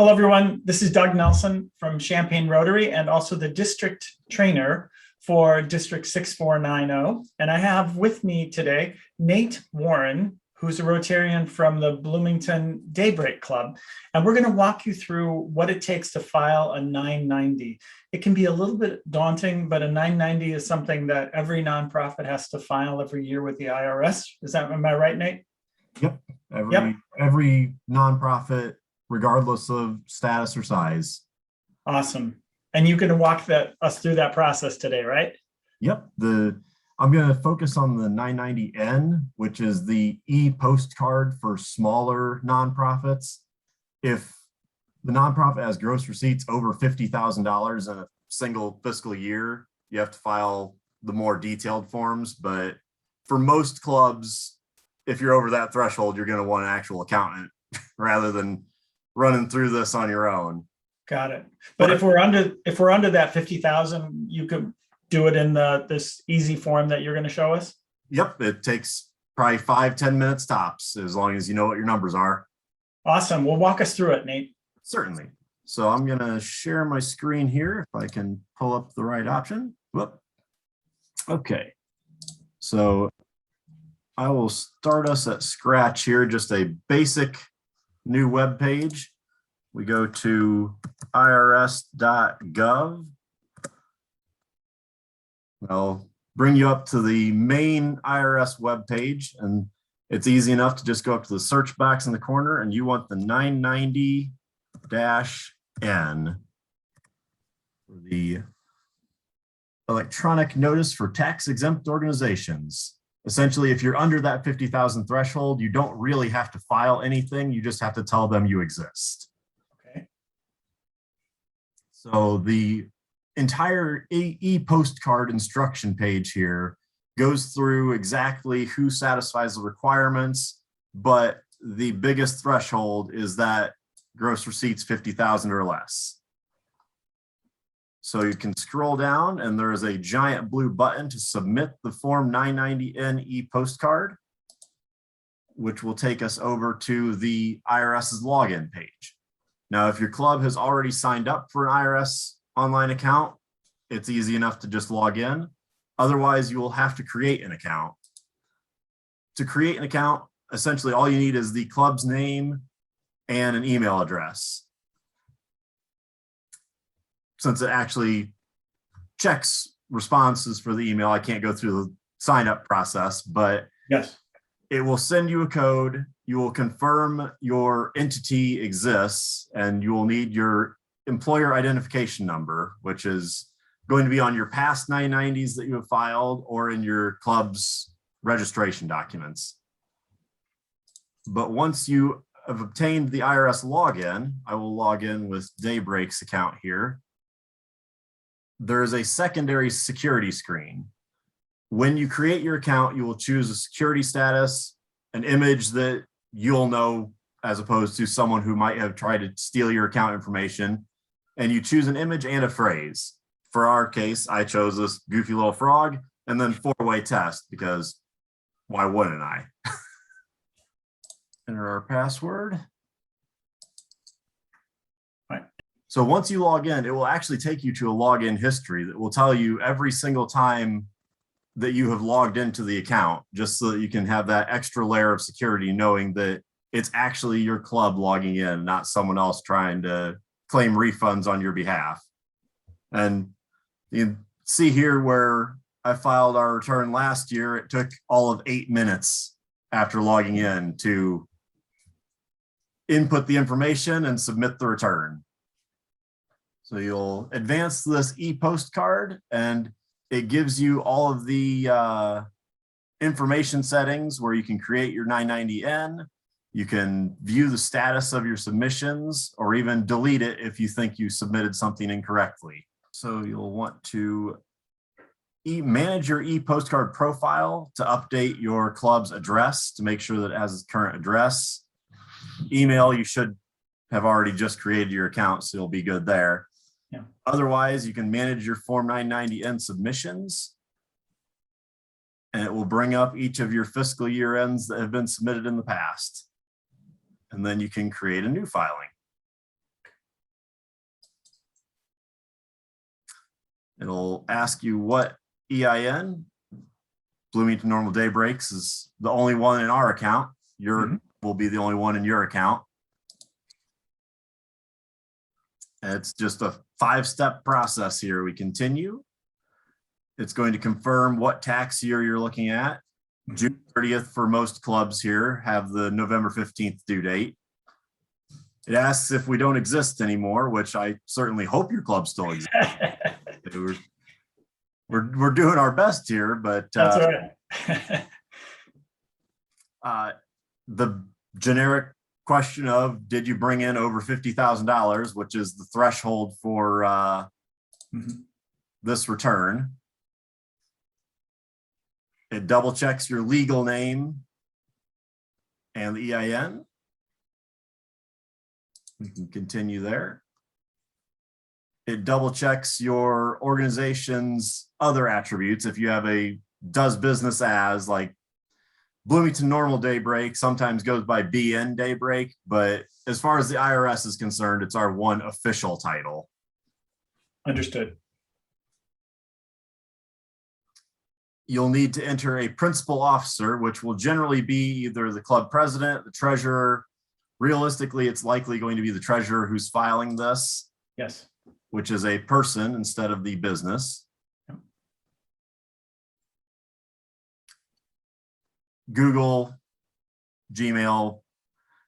Hello, everyone. This is Doug Nelson from Champaign Rotary and also the district trainer for District 6490. And I have with me today Nate Warren, who's a Rotarian from the Bloomington Daybreak Club. And we're going to walk you through what it takes to file a 990. It can be a little bit daunting, but a 990 is something that every nonprofit has to file every year with the IRS. Am I right, Nate? Yep. Every nonprofit, regardless of status or size. Awesome. And you can walk us through that process today, right? Yep. I'm going to focus on the 990N, which is the e-postcard for smaller nonprofits. If the nonprofit has gross receipts over $50,000 in a single fiscal year, you have to file the more detailed forms. But for most clubs, if you're over that threshold, you're going to want an actual accountant rather than running through this on your own. Got it. But if we're under that 50,000, you could do it in this easy form that you're going to show us? Yep. It takes probably 5-10 minutes tops, as long as you know what your numbers are. Awesome. Well, walk us through it, Nate. Certainly. So I'm going to share my screen here if I can pull up the right option. Whoop. Okay. So I will start us at scratch here, just a basic new web page. We go to irs.gov. I'll bring you up to the main IRS web page, and it's easy enough to just go up to the search box in the corner, and you want the 990-N for the electronic notice for tax exempt organizations. Essentially, if you're under that 50,000 threshold, you don't really have to file anything. You just have to tell them you exist. Okay. So the entire e-postcard instruction page here goes through exactly who satisfies the requirements, but the biggest threshold is that gross receipts 50,000 or less. So you can scroll down and there is a giant blue button to submit the Form 990N e-postcard, which will take us over to the IRS's login page. Now, if your club has already signed up for an IRS online account, it's easy enough to just log in. Otherwise, you will have to create an account. To create an account, essentially all you need is the club's name and an email address. Since it actually checks responses for the email, I can't go through the sign up process, but yes, it will send you a code. You will confirm your entity exists, and you will need your employer identification number, which is going to be on your past 990s that you have filed or in your club's registration documents. But once you have obtained the IRS login, I will log in with Daybreak's account here. There's a secondary security screen. When you create your account, you will choose a security status, an image that you'll know as opposed to someone who might have tried to steal your account information. And you choose an image and a phrase. For our case, I chose this goofy little frog and then 4-way test, because why wouldn't I? Enter our password. So once you log in, it will actually take you to a login history that will tell you every single time that you have logged into the account, just so that you can have that extra layer of security, knowing that it's actually your club logging in, not someone else trying to claim refunds on your behalf. And you can see here where I filed our return last year, it took all of 8 minutes after logging in to input the information and submit the return. So you'll advance this e-postcard, and it gives you all of the information settings where you can create your 990N. You can view the status of your submissions, or even delete it if you think you submitted something incorrectly. So you'll want to manage your e-postcard profile to update your club's address to make sure that it has its current address. Email, you should have already just created your account, so you'll be good there. Yeah. Otherwise, you can manage your Form 990N submissions, and it will bring up each of your fiscal year ends that have been submitted in the past. And then you can create a new filing. It'll ask you what EIN. Bloomington Normal Day Breaks is the only one in our account. Your will be the only one in your account. It's just a 5-step process here. We continue. It's going to confirm what tax year you're looking at. June 30th for most clubs here have the November 15th due date. It asks if we don't exist anymore, which I certainly hope your club still exists. We're doing our best here, but That's right. The generic question of did you bring in over $50,000, which is the threshold for this return. It double checks your legal name and the EIN. We can continue there. It double checks your organization's other attributes. If you have a does business as, like Bloomington Normal Day Break sometimes goes by BN Day Break, but as far as the IRS is concerned, it's our one official title. Understood. You'll need to enter a principal officer, which will generally be either the club president, the treasurer. Realistically, it's likely going to be the treasurer who's filing this. Yes. Which is a person instead of the business. Yep. Google, Gmail,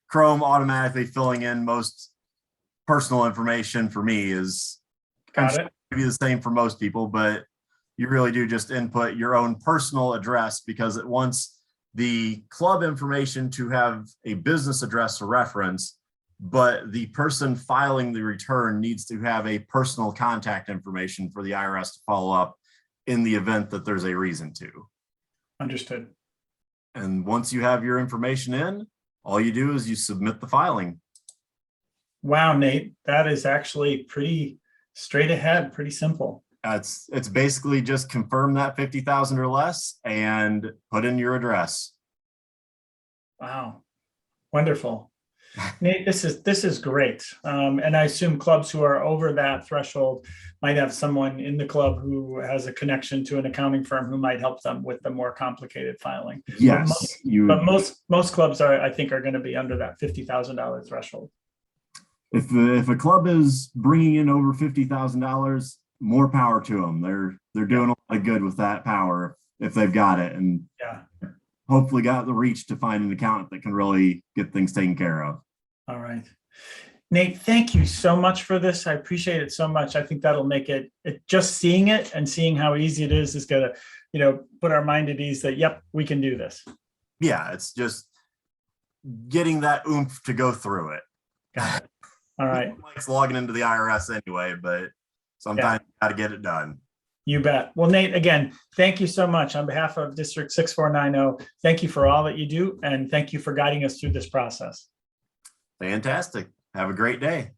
Chrome automatically filling in most personal information for me is Got it. be the same for most people, but you really do just input your own personal address because it wants the club information to have a business address to reference, but the person filing the return needs to have a personal contact information for the IRS to follow up in the event that there's a reason to. Understood. And once you have your information in, all you do is you submit the filing. Wow, Nate, that is actually pretty straight ahead, pretty simple. It's basically just confirm that 50,000 or less and put in your address. Wow, wonderful. Nate, this is great. And I assume clubs who are over that threshold might have someone in the club who has a connection to an accounting firm who might help them with the more complicated filing. Yes, but most clubs I think are going to be under that $50,000 threshold. If a club is bringing in over $50,000, more power to them. They're doing a lot of good with that power if they've got it, and hopefully got the reach to find an accountant that can really get things taken care of. All right, Nate, thank you so much for this. I appreciate it so much. I think that'll make it just seeing it and seeing how easy it is gonna, put our mind at ease that, yep, we can do this. Yeah, it's just getting that oomph to go through it. Got it. All right. No one likes logging into the IRS anyway, but sometimes you got to get it done. You bet. Well, Nate, again, thank you so much on behalf of District 6490. Thank you for all that you do, and thank you for guiding us through this process. Fantastic. Have a great day.